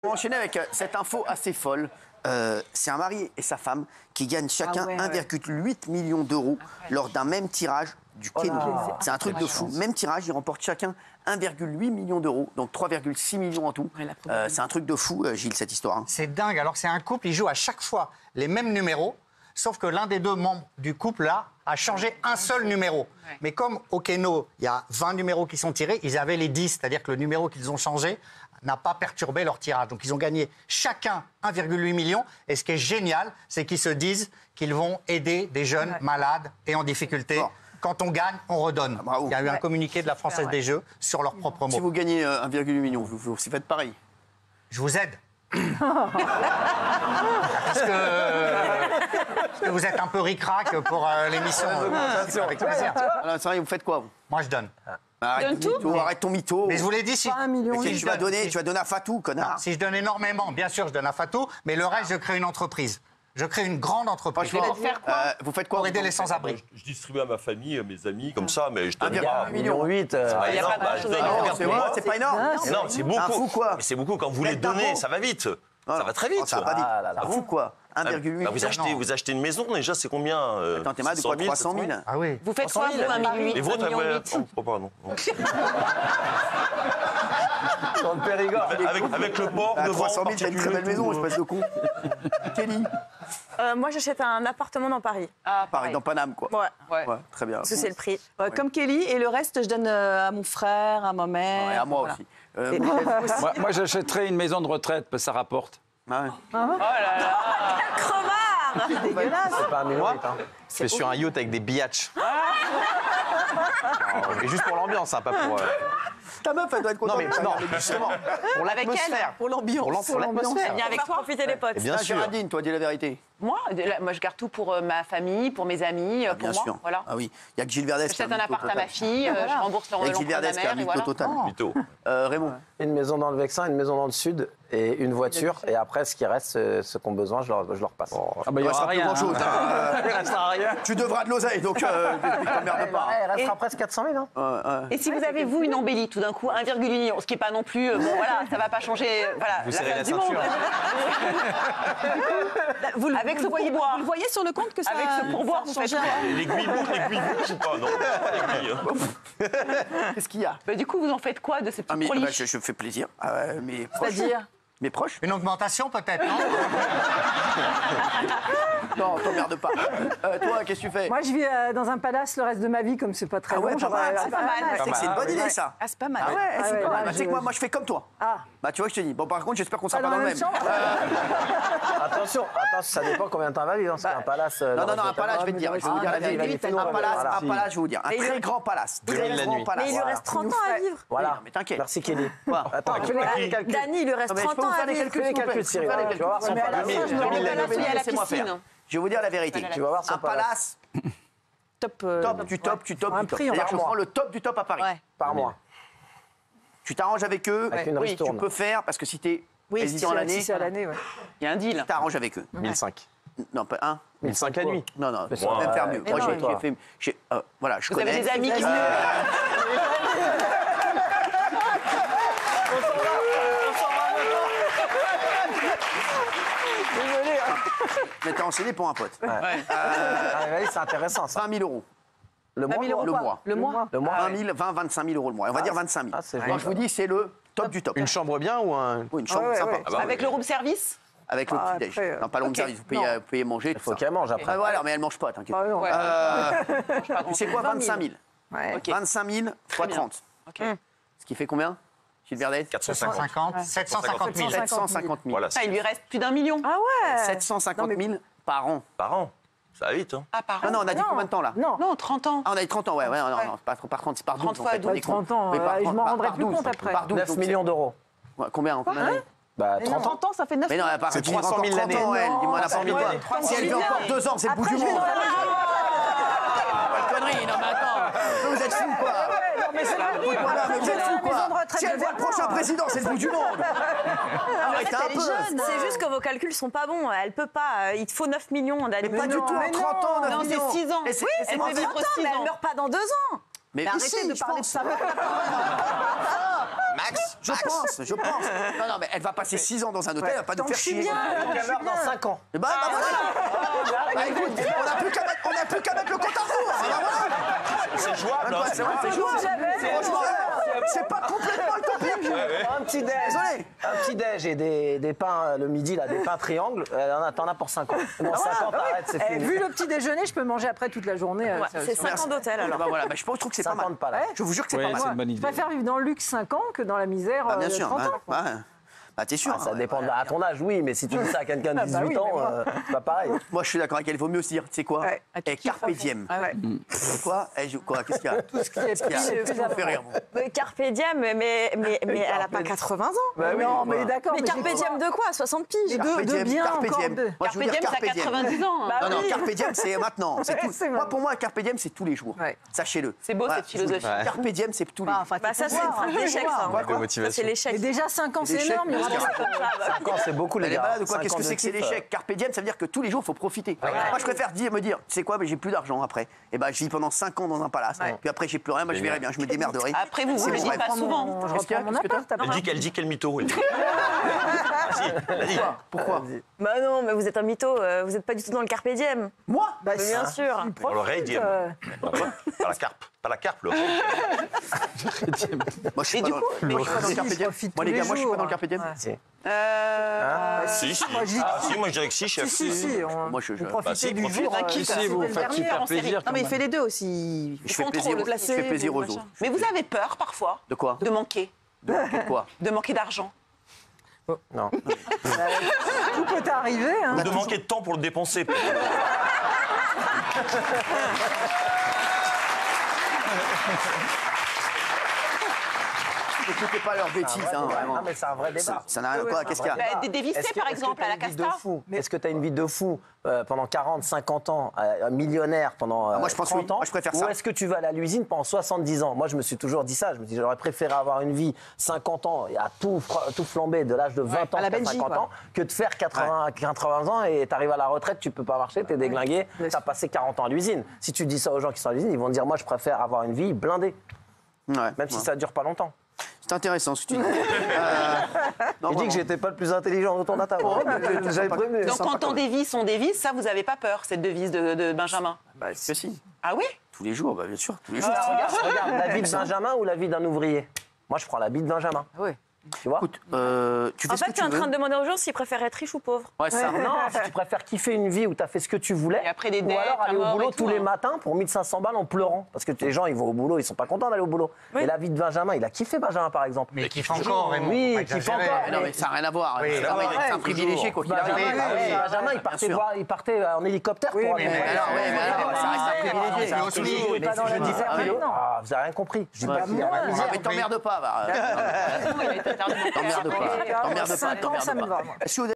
On va enchaîner avec cette info assez folle. C'est un mari et sa femme qui gagnent chacun 1,8 million d'euros lors d'un même tirage du Kenny. C'est un truc de fou. Même tirage, ils remportent chacun 1,8 million d'euros, donc 3,6 millions en tout. C'est un truc de fou, Gilles, cette histoire. C'est dingue. Alors, c'est un couple, ils jouent à chaque fois les mêmes numéros, sauf que l'un des deux membres du couple-là a changé un seul numéro. Mais comme au Keno, il y a 20 numéros qui sont tirés, ils avaient les 10, c'est-à-dire que le numéro qu'ils ont changé n'a pas perturbé leur tirage. Donc, ils ont gagné chacun 1,8 million. Et ce qui est génial, c'est qu'ils se disent qu'ils vont aider des jeunes malades et en difficulté. Quand on gagne, on redonne. Il y a eu un communiqué de la Française des Jeux sur leurs propres mots. Si vous gagnez 1,8 million, vous faites pareil. Je vous aide. Parce que vous êtes un peu ric-rac pour l'émission. Avec plaisir. Alors, c'est vrai, vous faites quoi, vous? Moi, je donne. Arrête ton mytho. Mais je vous l'ai dit, si tu vas donner à Fatou, connard. Non, si je donne énormément, bien sûr, je donne à Fatou, mais le reste, je crée une entreprise. Je crée une grande entreprise. Vous faites quoi pour aider les sans-abri? Je distribue à ma famille, à mes amis, comme ça, mais je donne pas. 1,8 million. C'est pas énorme. Non, c'est beaucoup. Un fou, quoi. Mais c'est beaucoup. Quand vous les donnez, ça va vite. Ça va très vite. Ça va pas vite. Un fou, quoi. 1,8 million. Vous achetez une maison, déjà, c'est combien? Attends, t'es mal de quoi? 300 000. Ah oui. Vous faites quoi, vous, 1,8 million? Et votre, oh, pardon. Dans le Périgord. Avec le port devant. 300 000, t'as une très belle maison, espèce de con. Kelly. Moi, j'achète un appartement dans Paris. Pareil, dans Paname, quoi. Ouais. Très bien. Parce que c'est le prix. Comme Kelly, et le reste, je donne à mon frère, à ma mère. Et à moi aussi. Moi, j'achèterais une maison de retraite, parce que ça rapporte. Crevard! C'est dégueulasse. C'est pas un million, hein. Je fais sur un yacht avec des biatchs. Mais juste pour l'ambiance, hein, pas pour... Ta meuf, elle doit être contente. Non, justement, pour l'atmosphère. Pour l'ambiance. Pour l'atmosphère. Elle vient avec toi profiter des potes. Et bien sûr. Géraldine, toi, dis la vérité. Moi, je garde tout pour ma famée, pour mes amis, pour Bien moi. sûr. Voilà. Ah oui. Il y a que Gilles Verdès. J'achète un appart à ma fille, je rembourse Il y a que Gilles l'emprunt de Verdès ma qui a mère, un et voilà. total. Mytho. Raymond. Une maison dans le Vexin, une maison dans le Sud et une voiture. Et après, ce qui reste, ceux qui ont besoin, je leur passe. Ah bah, il y aura rien. Grand-chose. Il restera rien. Tu devras de l'oseille, donc t'emmerdes pas. Il restera presque 400 000. Hein. Et si vous avez, vous, une embellie, tout d'un coup, 1,8 million, ce qui n'est pas non plus, bon voilà, ça ne va pas changer Vous la serrez face la du monde. ceinture. Avec ce pourboire. Vous le voyez sur le compte que ça Avec ce pourboire, vous faites quoi? L'aiguille bouge ou pas? Non, pas l'aiguille. Qu'est-ce qu'il y a? Du coup, vous en faites quoi de ces petits proliches? Je fais plaisir. Mes proches. C'est-à-dire Mes proches? Une augmentation, peut-être, non? Non, t'emmerde pas. Toi, qu'est-ce que tu fais? Moi, je vis dans un palace le reste de ma vie, comme c'est pas très Ah ouais, long. pas mal, j'aurais- c'est pas mal. Ouais. C'est une bonne idée, ça. Ah, c'est pas mal. Ah ouais, c'est ouais, pas mal. là, Bah, tu sais je- que moi, je fais comme toi. Ah, Bah, tu vois, je te dis. Bon, par contre, j'espère qu'on sera pas pas dans le même. chambre. Attention, ça dépend combien de temps va vivre. Parce qu'un palace. Non, un palace, je vais te dire. Je vais vous dire la vas-y, vérité. vas-y, Un palace, voilà. je vais vous dire. Un très grand palace. Très la grand nuit. palace. Mais il lui reste 30 ans à vivre. Voilà. Non, mais t'inquiète. Merci Kelly. Quoi? Attends, fais les calculs. Dany, il lui reste Non, mais je 30 peux ans vous faire à des vivre. calculs, Fais les s'il vous plaît. calculs, Cyril. Fais les Tu vas voir son calculs. palace. Mais Le palace, il y a la laissez-moi faire. piscine. Je vais vous dire la vérité. Tu vas voir son Un palace, Top. top du top du top Un du top. prix en C'est-à-dire que je par prends mois. le top du top à Paris. Ouais. par mois. Tu t'arranges avec eux. Avec une Oui, tu ristourne. peux faire, parce que si t'es oui, si président à l'année, c'est tu à l'année, ouais. Il y a un deal. t'arranges avec eux. 1005. Non, pas un. 1005 la nuit. Non, non, Mais on va ça, même faire mieux. mais Moi, non, j'ai toi. fait. Voilà, je Vous connais. avez des amis qui se... Mais t'es enseigné pour un pote. C'est intéressant ça. 20 000 euros. Le mois. 000 euros Le quoi mois. Le mois. Le mois. 25 000 euros le mois. On va dire 25 000. Ah, c'est Moi, je vous dis, c'est le top du top. Une chambre bien ou un... Oui, une chambre ouais, sympa. ouais. Ah bah, Avec le room service? Avec le petit-déj. après, Non, pas long ok. service. Vous payez manger, Il tout faut ça. qu'elle mange après. Ah, voilà, mais elle mange pas, t'inquiète. Ah, non. Ouais. Tu sais quoi, 25 000. Ouais. Ok. 25 000 fois bien. 30. Ok. Ce qui fait combien, Gilles Verdès 450. 750 000. 750 000. Voilà, Ça, il lui reste plus d'1 million. Ah ouais 750 000 par an. par an. Ça va vite, hein. Ah, par Non, an. non, on a dit combien de temps là Non, Non, 30 ans. Ah, on a dit 30 ans, ouais, non, non, pas par 30, c'est par 12. 30 fois en fait, 12. on est con. 30 ans, Oui, par je 30, m'en par rendrai plus 12, compte après. Par 12, 9 donc millions d'euros. c'est- Ouais, combien d'années Bah, Mais non. 30 ans, ça fait 9 Mais non, elle a pas 300 000 30 l'année. ans, elle. Dis-moi n'importe non, quoi. mais 300 Si elle vit 000 encore 2 ans, c'est le bout Après, du je vais monde. dans la maison. Pas de conneries, non mais attends. Vous êtes fous quoi. Non, mais c'est la vie. Voilà, mais vous êtes fous maison de quoi. retraite Si elle de voit le Vernon. prochain président, c'est le bout du monde. Arrêtez un peu. C'est juste que vos calculs sont pas bons. Elle peut pas. Il te faut 9 millions d'années. Mais pas du tout, en 30 ans, 9 Non, c'est millions. 6 ans. Et c'est- Oui, et c'est elle moi, peut c'est- vivre 6 Mais elle ans. meurt pas dans 2 ans. Mais Arrêtez si, de je parler de pense. ça. Max Je pense. Non, mais elle va passer 6 ans dans un hôtel, elle va pas nous faire chier. Elle meurt dans 5 ans. Et bah voilà. Bah écoute, on n'a plus qu'à mettre le compte à rebours. C'est jouable, hein. C'est vrai, c'est jouable. C'est pas complètement utopique. Un petit déj. Désolé. Un petit déj et des pains le midi, là, des pains triangles, t'en as pour 5 ans. Dans 5 ans, t'arrêtes, c'est fini. Vu le petit déjeuner, je peux manger après toute la journée. C'est 5 ans d'hôtel alors. Bah voilà, je trouve que c'est pas 5 ans mal. de palace. Je vous jure que c'est Oui, pas c'est mal. une bonne Je idée. préfère vivre dans le luxe 5 ans que dans la misère Bah, bien sûr. 30 ans. quoi. Bah t'es sûr. Ça hein, dépend ouais. à ton âge, oui, mais si tu dis ça à quelqu'un de 18 oui, mais ans, moi. c'est pas pareil. Moi je suis d'accord avec elle, il vaut mieux se dire, tu sais quoi Ouais. Carpe diem. Ah ouais. Quoi Qu'est-ce qu'il y a Tout ce qui est Qu'est-ce qu'il y a plus Qu'est-ce qui vous fait rire, vous Mais Carpe diem, mais elle a pas 80 ans. Bah oui, non, mais d'accord. Mais Carpe diem de quoi 60 piges. Carpe de diem, bien carpe encore. diem. Moi, je veux dire Carpe diem, c'est à 90 ans. hein. Non, Carpe diem, c'est maintenant. C'est tout. C'est Moi, pour moi, Carpe diem, c'est tous les jours. Ouais. Sachez-le. C'est beau, cette je vous le dis. philosophie. Carpe diem, c'est tous les jours. Enfin, Bah ça c'est l'échec ça. De Ça motivation. c'est l'échec. Et déjà 5 ans, c'est L'échec, énorme. Il y aura bien sûr. 5 ans, c'est beaucoup, les Elle est gars. malade ou quoi 5 Qu'est-ce ans que de c'est que c'est kiff, l'échec Carpe diem, ça veut dire que tous les jours, il faut profiter. Moi, je préfère me dire, tu sais quoi, mais j'ai plus d'argent après. Et ben, je vis pendant 5 ans dans un palace. Puis après, j'ai plus rien, je verrai bien, je me démerderai. Après, vous C'est le mon dites rêve. pas souvent. Je Qu'est-ce qu'il y a reprends mon Qu'est-ce que appart. après. Elle dit qu'elle mytho. Elle dit. Pourquoi Bah non, mais vous êtes un mytho, vous êtes pas du tout dans le Carpe diem. Moi Bah, Mais bien sûr. Dans le raid, diem. Pas la carpe. Pas la carpe, le raid. Moi, je suis pas dans le Carpe diem. Moi, les gars, moi, je suis pas dans le Carpe diem. Si, si. Moi, je dis Ah, si, moi je dirais que si, chef. Si, Moi, je- vous bah, profitez si, du profite. jour. Si, vous faites super plaisir. Non, mais il quand fait même. les deux aussi. Je fais Contrôle, plaisir aux autres. Mais vous avez peur parfois De quoi de manquer, De quoi de manquer d'argent. Non. Tout peut arriver. Hein. Ou de manquer de temps pour le dépenser. N'écoutez pas leurs bêtises, hein, vraiment. Non, mais c'est un vrai débat. Ça n'a rien à voir. Qu'est-ce qu'il y a Bah, des vissés, par exemple, à la Casta. Est-ce que tu as une vie de fou pendant 40, 50 ans, millionnaire pendant moi, je pense 30 oui. ans Moi, je préfère ou ça. est-ce que tu vas à la l'usine pendant 70 ans? Moi, je me suis toujours dit ça. Je me dis, j'aurais préféré avoir une vie 50 ans et à tout flambé de l'âge de 20 ans à la à Benji, 50 quoi. ans que de faire 80 ans et t'arrives à la retraite, tu peux pas marcher, t'es déglingué, t'as passé 40 ans à l'usine. Si tu dis ça aux gens qui sont à l'usine, ils vont dire, moi, je préfère avoir une vie blindée, Ouais, même si ça dure pas longtemps. C'est intéressant ce que tu dis. Il dit que j'étais pas le plus intelligent autour de la table. J'avais prévenu. Donc quand on dévisse, on dévisse. Ça, vous n'avez pas peur, cette devise de Benjamin? Bah, si. Ah oui? Tous les jours, bah, bien sûr. Tous les jours. Regarde, la vie de Benjamin ou la vie d'un ouvrier? Moi, je prends la vie de Benjamin. Oui. Tu vois? Écoute, tu fais En ce que fait, tu es tu en train veux. de demander aux gens s'ils préfèrent être riches ou pauvres. Ouais, ça. Non, si tu préfères kiffer une vie où tu as fait ce que tu voulais, Et après des ou dettes, alors aller la au mort boulot et tous tout, les hein. matins pour 1500 balles en pleurant. Parce que les gens, ils vont au boulot, ils sont pas contents d'aller au boulot. Oui. Et la vie de Benjamin, il a kiffé Benjamin, par exemple. Mais il kiffe encore, Raymond. Oui, faut pas il kiffe exagérer. encore. Mais non, mais ça n'a rien à voir. Oui, C'est un privilégié, quoi qu'il Benjamin, arrive. Benjamin, il partait en hélicoptère pour aller. mais alors, ça reste un privilégié. C'est aussi- Il est pas dans la misère maintenant. Ah, vous avez rien compris. Je dis pas qu'il y a la Ah, misère. mais t'emmerdes pas, va. Il a été interdit. T'emmerdes pas. T'emmerdes pas. 5 ans, ça me va. moi. Est-ce que vous